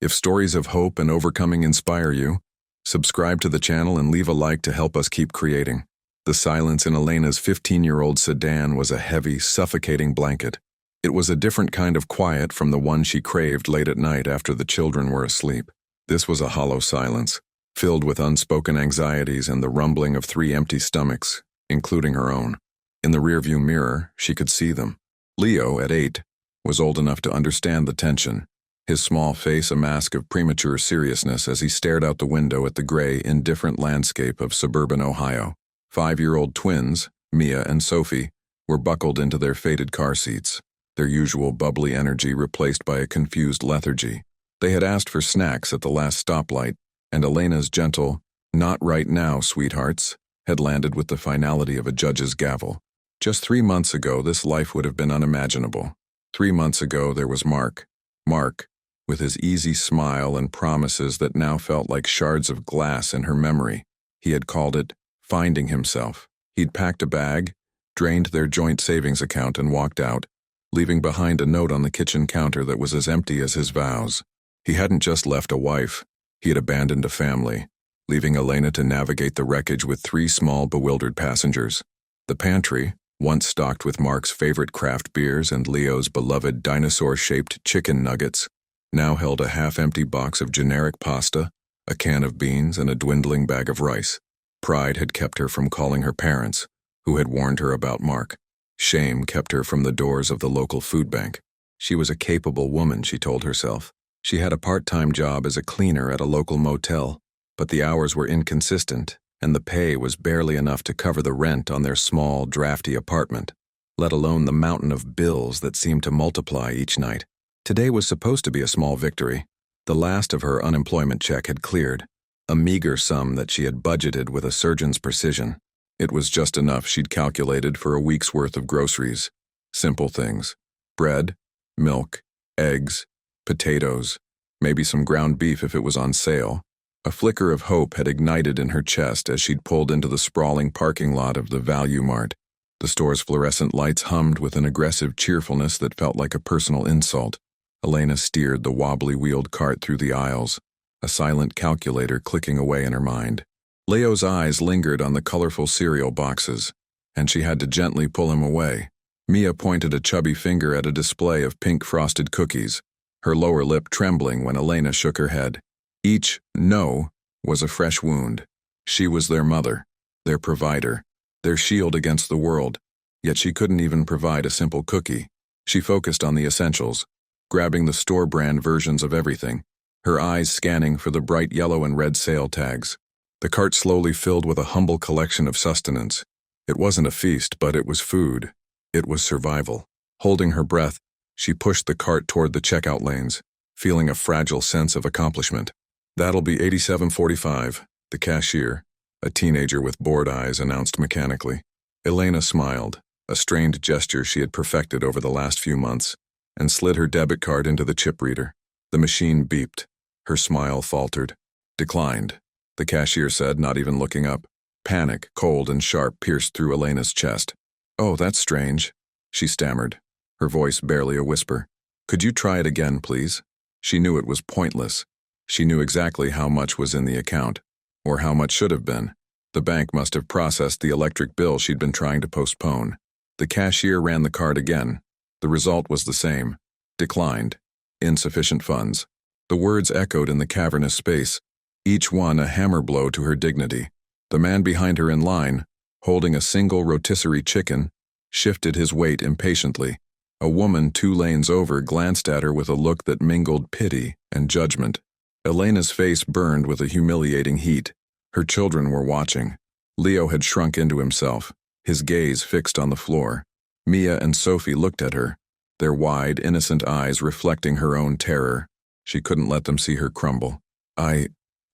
If stories of hope and overcoming inspire you, subscribe to the channel and leave a like to help us keep creating. The silence in Elena's 15-year-old sedan was a heavy, suffocating blanket. It was a different kind of quiet from the one she craved late at night after the children were asleep. This was a hollow silence, filled with unspoken anxieties and the rumbling of 3 empty stomachs, including her own. In the rearview mirror, she could see them. Leo, at 8, was old enough to understand the tension, his small face a mask of premature seriousness as he stared out the window at the gray, indifferent landscape of suburban Ohio. 5-year-old twins, Mia and Sophie, were buckled into their faded car seats, their usual bubbly energy replaced by a confused lethargy. They had asked for snacks at the last stoplight, and Elena's gentle, "Not right now, sweethearts," had landed with the finality of a judge's gavel. Just 3 months ago, this life would have been unimaginable. 3 months ago, there was Mark. Mark, with his easy smile and promises that now felt like shards of glass in her memory. He had called it finding himself. He'd packed a bag, drained their joint savings account, and walked out, leaving behind a note on the kitchen counter that was as empty as his vows. He hadn't just left a wife, he had abandoned a family, leaving Elena to navigate the wreckage with 3 small, bewildered passengers. The pantry, once stocked with Mark's favorite craft beers and Leo's beloved dinosaur-shaped chicken nuggets, now held a half-empty box of generic pasta, a can of beans, and a dwindling bag of rice. Pride had kept her from calling her parents, who had warned her about Mark. Shame kept her from the doors of the local food bank. She was a capable woman, she told herself. She had a part-time job as a cleaner at a local motel, but the hours were inconsistent, and the pay was barely enough to cover the rent on their small, drafty apartment, let alone the mountain of bills that seemed to multiply each night. Today was supposed to be a small victory. The last of her unemployment check had cleared, a meager sum that she had budgeted with a surgeon's precision. It was just enough, she'd calculated, for a week's worth of groceries. Simple things: bread, milk, eggs, potatoes, maybe some ground beef if it was on sale. A flicker of hope had ignited in her chest as she'd pulled into the sprawling parking lot of the Value Mart. The store's fluorescent lights hummed with an aggressive cheerfulness that felt like a personal insult. Elena steered the wobbly-wheeled cart through the aisles, a silent calculator clicking away in her mind. Leo's eyes lingered on the colorful cereal boxes, and she had to gently pull him away. Mia pointed a chubby finger at a display of pink frosted cookies, her lower lip trembling when Elena shook her head. Each "no" was a fresh wound. She was their mother, their provider, their shield against the world, yet she couldn't even provide a simple cookie. She focused on the essentials, grabbing the store-brand versions of everything, her eyes scanning for the bright yellow and red sale tags. The cart slowly filled with a humble collection of sustenance. It wasn't a feast, but it was food. It was survival. Holding her breath, she pushed the cart toward the checkout lanes, feeling a fragile sense of accomplishment. "That'll be $87.45, the cashier, a teenager with bored eyes, announced mechanically. Elena smiled, a strained gesture she had perfected over the last few months, and slid her debit card into the chip reader. The machine beeped. Her smile faltered. "Declined," the cashier said, not even looking up. Panic, cold and sharp, pierced through Elena's chest. "Oh, that's strange," she stammered, her voice barely a whisper. "Could you try it again, please?" She knew it was pointless. She knew exactly how much was in the account, or how much should have been. The bank must have processed the electric bill she'd been trying to postpone. The cashier ran the card again. The result was the same. Declined. Insufficient funds. The words echoed in the cavernous space, each one a hammer blow to her dignity. The man behind her in line, holding a single rotisserie chicken, shifted his weight impatiently. A woman 2 lanes over glanced at her with a look that mingled pity and judgment. Elena's face burned with a humiliating heat. Her children were watching. Leo had shrunk into himself, his gaze fixed on the floor. Mia and Sophie looked at her, their wide, innocent eyes reflecting her own terror. She couldn't let them see her crumble. I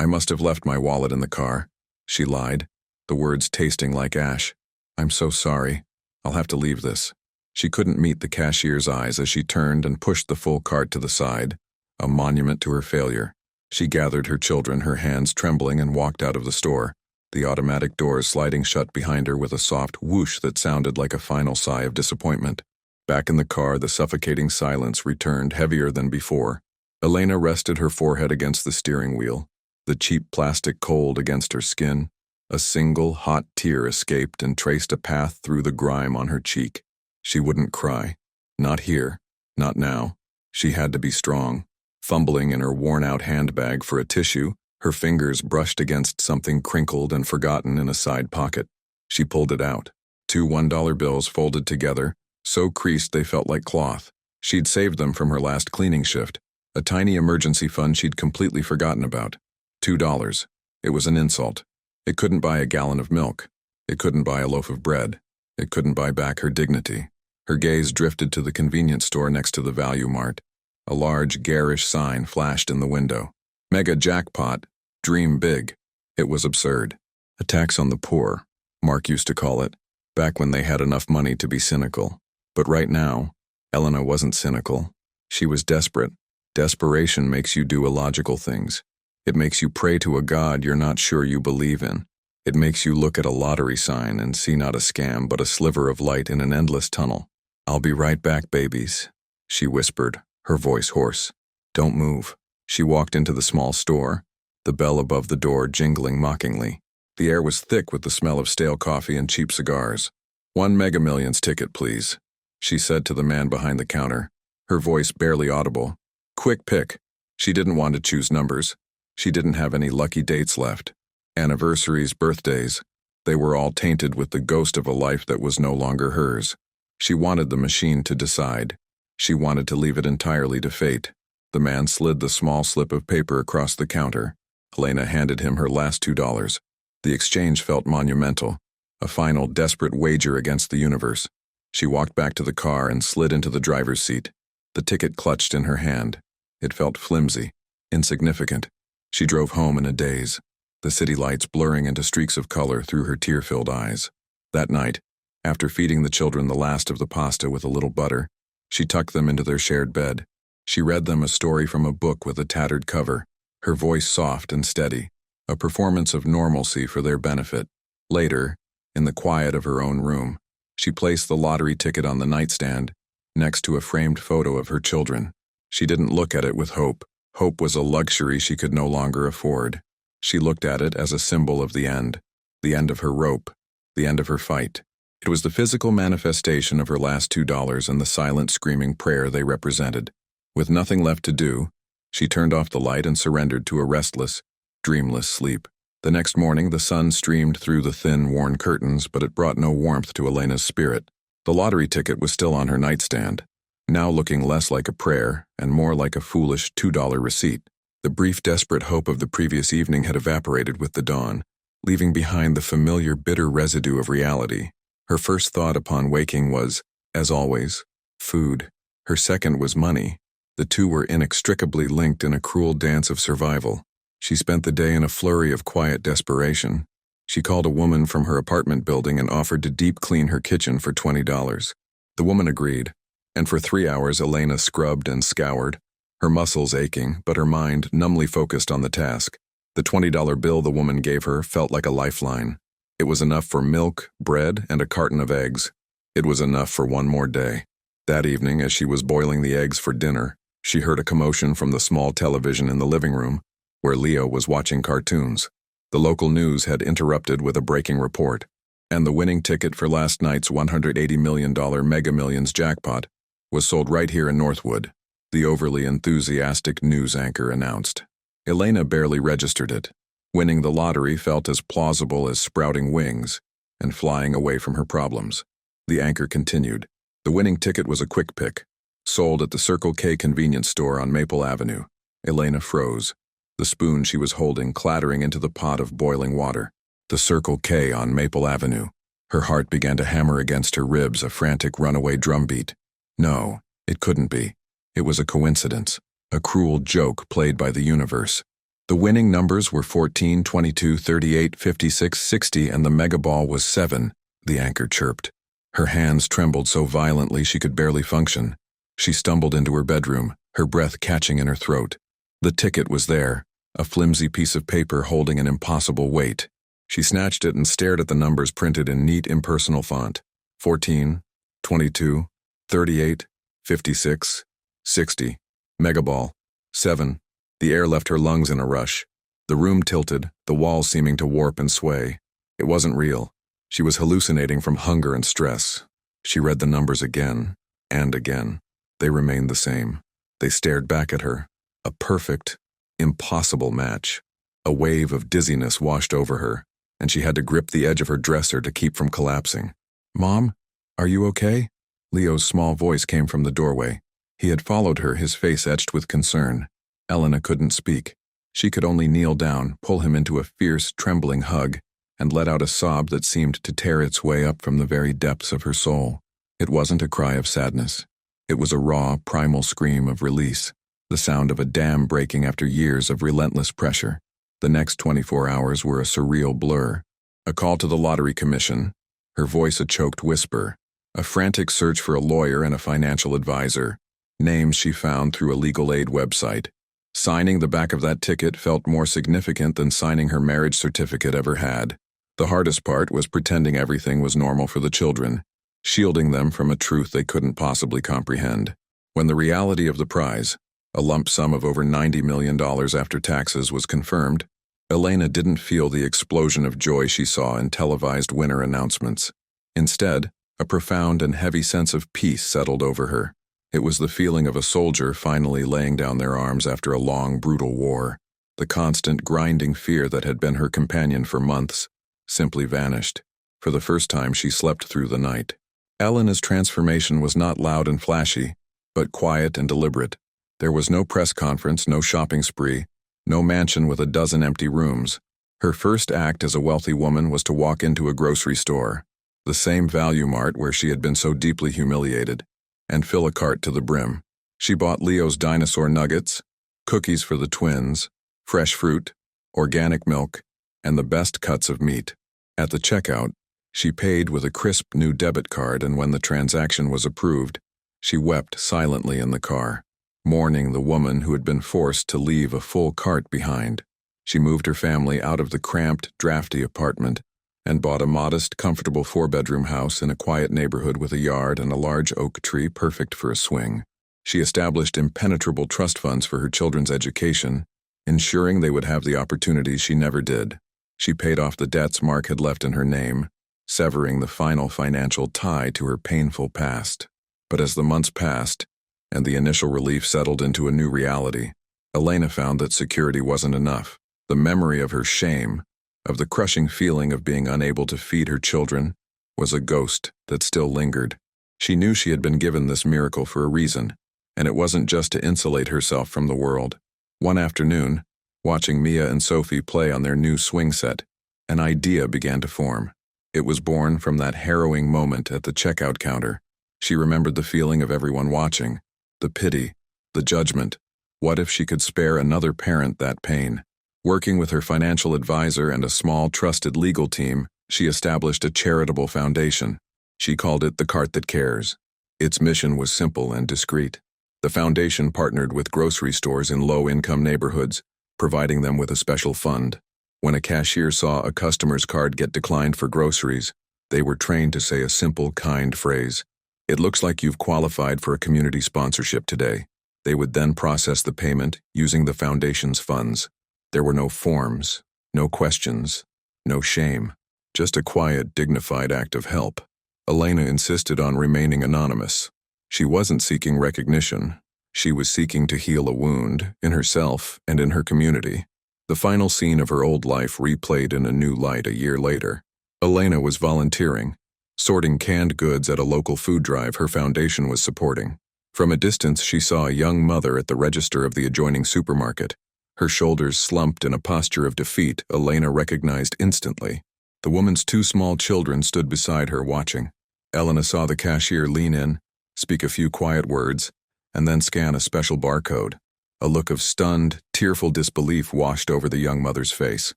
must have left my wallet in the car," she lied, the words tasting like ash. "I'm so sorry. I'll have to leave this." She couldn't meet the cashier's eyes as she turned and pushed the full cart to the side, a monument to her failure. She gathered her children, her hands trembling, and walked out of the store, the automatic doors sliding shut behind her with a soft whoosh that sounded like a final sigh of disappointment. Back in the car, the suffocating silence returned, heavier than before. Elena rested her forehead against the steering wheel, the cheap plastic cold against her skin. A single hot tear escaped and traced a path through the grime on her cheek. She wouldn't cry. Not here. Not now. She had to be strong. Fumbling in her worn-out handbag for a tissue, her fingers brushed against something crinkled and forgotten in a side pocket. She pulled it out. 2 $1 bills folded together, so creased they felt like cloth. She'd saved them from her last cleaning shift, a tiny emergency fund she'd completely forgotten about. $2. It was an insult. It couldn't buy a gallon of milk. It couldn't buy a loaf of bread. It couldn't buy back her dignity. Her gaze drifted to the convenience store next to the Value Mart. A large, garish sign flashed in the window. Mega jackpot. Dream big. It was absurd. A tax on the poor, Mark used to call it, back when they had enough money to be cynical. But right now, Elena wasn't cynical. She was desperate. Desperation makes you do illogical things. It makes you pray to a God you're not sure you believe in. It makes you look at a lottery sign and see not a scam but a sliver of light in an endless tunnel. "I'll be right back, babies," she whispered, her voice hoarse. "Don't move." She walked into the small store, the bell above the door jingling mockingly. The air was thick with the smell of stale coffee and cheap cigars. "1 Mega Millions ticket, please," she said to the man behind the counter, her voice barely audible. "Quick pick." She didn't want to choose numbers. She didn't have any lucky dates left. Anniversaries, birthdays, they were all tainted with the ghost of a life that was no longer hers. She wanted the machine to decide. She wanted to leave it entirely to fate. The man slid the small slip of paper across the counter. Elena handed him her last $2. The exchange felt monumental, a final desperate wager against the universe. She walked back to the car and slid into the driver's seat. The ticket clutched in her hand. It felt flimsy, insignificant. She drove home in a daze, the city lights blurring into streaks of color through her tear-filled eyes. That night, after feeding the children the last of the pasta with a little butter, she tucked them into their shared bed. She read them a story from a book with a tattered cover, her voice soft and steady, a performance of normalcy for their benefit. Later, in the quiet of her own room, she placed the lottery ticket on the nightstand, next to a framed photo of her children. She didn't look at it with hope. Hope was a luxury she could no longer afford. She looked at it as a symbol of the end of her rope, the end of her fight. It was the physical manifestation of her last $2 and the silent screaming prayer they represented. With nothing left to do, she turned off the light and surrendered to a restless, dreamless sleep. The next morning, the sun streamed through the thin, worn curtains, but it brought no warmth to Elena's spirit. The lottery ticket was still on her nightstand, now looking less like a prayer and more like a foolish $2 receipt. The brief, desperate hope of the previous evening had evaporated with the dawn, leaving behind the familiar, bitter residue of reality. Her first thought upon waking was, as always, food. Her second was money. The two were inextricably linked in a cruel dance of survival. She spent the day in a flurry of quiet desperation. She called a woman from her apartment building and offered to deep clean her kitchen for $20. The woman agreed, and for 3 hours Elena scrubbed and scoured, her muscles aching, but her mind numbly focused on the task. The $20 bill the woman gave her felt like a lifeline. It was enough for milk, bread, and a carton of eggs. It was enough for one more day. That evening, as she was boiling the eggs for dinner, she heard a commotion from the small television in the living room, where Leo was watching cartoons. The local news had interrupted with a breaking report, and the winning ticket for last night's $180 million Mega Millions jackpot was sold right here in Northwood, the overly enthusiastic news anchor announced. Elena barely registered it. Winning the lottery felt as plausible as sprouting wings and flying away from her problems. The anchor continued. The winning ticket was a quick pick, sold at the Circle K convenience store on Maple Avenue. Elena froze, the spoon she was holding clattering into the pot of boiling water. The Circle K on Maple Avenue. Her heart began to hammer against her ribs, a frantic runaway drumbeat. No, it couldn't be. It was a coincidence, a cruel joke played by the universe. The winning numbers were 14, 22, 38, 56, 60, and the mega ball was 7, the anchor chirped. Her hands trembled so violently she could barely function. She stumbled into her bedroom, her breath catching in her throat. The ticket was there, a flimsy piece of paper holding an impossible weight. She snatched it and stared at the numbers printed in neat, impersonal font. 14, 22, 38, 56, 60. Megaball. 7. The air left her lungs in a rush. The room tilted, the walls seeming to warp and sway. It wasn't real. She was hallucinating from hunger and stress. She read the numbers again and again. They remained the same. They stared back at her. A perfect, impossible match. A wave of dizziness washed over her, and she had to grip the edge of her dresser to keep from collapsing. "Mom, are you okay?" Leo's small voice came from the doorway. He had followed her, his face etched with concern. Elena couldn't speak. She could only kneel down, pull him into a fierce, trembling hug, and let out a sob that seemed to tear its way up from the very depths of her soul. It wasn't a cry of sadness. It was a raw, primal scream of release, the sound of a dam breaking after years of relentless pressure. The next 24 hours were a surreal blur. A call to the lottery commission, her voice a choked whisper, a frantic search for a lawyer and a financial advisor, names she found through a legal aid website. Signing the back of that ticket felt more significant than signing her marriage certificate ever had. The hardest part was pretending everything was normal for the children, shielding them from a truth they couldn't possibly comprehend. When the reality of the prize, a lump sum of over $90 million after taxes, was confirmed, Elena didn't feel the explosion of joy she saw in televised winner announcements. Instead, a profound and heavy sense of peace settled over her. It was the feeling of a soldier finally laying down their arms after a long, brutal war. The constant, grinding fear that had been her companion for months simply vanished. For the first time, she slept through the night. Elena's transformation was not loud and flashy, but quiet and deliberate. There was no press conference, no shopping spree, no mansion with a dozen empty rooms. Her first act as a wealthy woman was to walk into a grocery store, the same Value Mart where she had been so deeply humiliated, and fill a cart to the brim. She bought Leo's dinosaur nuggets, cookies for the twins, fresh fruit, organic milk, and the best cuts of meat. At the checkout, she paid with a crisp new debit card, and when the transaction was approved, she wept silently in the car, mourning the woman who had been forced to leave a full cart behind. She moved her family out of the cramped, drafty apartment and bought a modest, comfortable 4-bedroom house in a quiet neighborhood with a yard and a large oak tree perfect for a swing. She established impenetrable trust funds for her children's education, ensuring they would have the opportunities she never did. She paid off the debts Mark had left in her name, severing the final financial tie to her painful past. But as the months passed, and the initial relief settled into a new reality, Elena found that security wasn't enough. The memory of her shame, of the crushing feeling of being unable to feed her children, was a ghost that still lingered. She knew she had been given this miracle for a reason, and it wasn't just to insulate herself from the world. One afternoon, watching Mia and Sophie play on their new swing set, an idea began to form. It was born from that harrowing moment at the checkout counter. She remembered the feeling of everyone watching, the pity, the judgment. What if she could spare another parent that pain? Working with her financial advisor and a small, trusted legal team, she established a charitable foundation. She called it The Cart That Cares. Its mission was simple and discreet. The foundation partnered with grocery stores in low-income neighborhoods, providing them with a special fund. When a cashier saw a customer's card get declined for groceries, they were trained to say a simple, kind phrase. "It looks like you've qualified for a community sponsorship today." They would then process the payment using the foundation's funds. There were no forms, no questions, no shame, just a quiet, dignified act of help. Elena insisted on remaining anonymous. She wasn't seeking recognition. She was seeking to heal a wound in herself and in her community. The final scene of her old life replayed in a new light a year later. Elena was volunteering, sorting canned goods at a local food drive her foundation was supporting. From a distance, she saw a young mother at the register of the adjoining supermarket. Her shoulders slumped in a posture of defeat Elena recognized instantly. The woman's 2 small children stood beside her watching. Elena saw the cashier lean in, speak a few quiet words, and then scan a special barcode. A look of stunned, tearful disbelief washed over the young mother's face.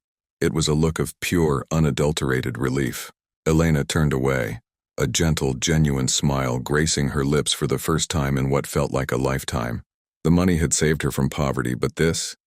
It was a look of pure, unadulterated relief. Elena turned away, a gentle, genuine smile gracing her lips for the first time in what felt like a lifetime. The money had saved her from poverty, but this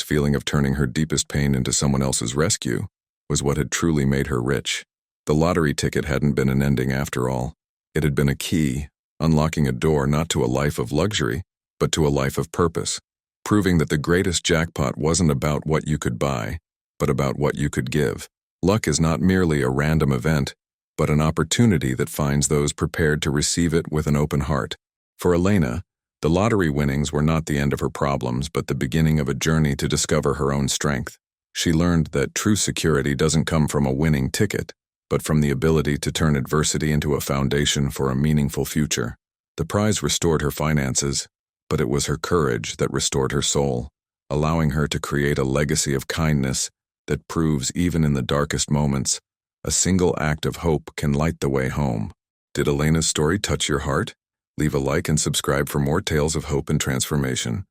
feeling of turning her deepest pain into someone else's rescue, was what had truly made her rich. The lottery ticket hadn't been an ending after all. It had been a key, unlocking a door not to a life of luxury, but to a life of purpose. proving that the greatest jackpot wasn't about what you could buy, but about what you could give. Luck is not merely a random event, but an opportunity that finds those prepared to receive it with an open heart. For Elena, the lottery winnings were not the end of her problems, but the beginning of a journey to discover her own strength. She learned that true security doesn't come from a winning ticket, but from the ability to turn adversity into a foundation for a meaningful future. The prize restored her finances, but it was her courage that restored her soul, allowing her to create a legacy of kindness that proves even in the darkest moments, a single act of hope can light the way home. Did Elena's story touch your heart? Leave a like and subscribe for more tales of hope and transformation.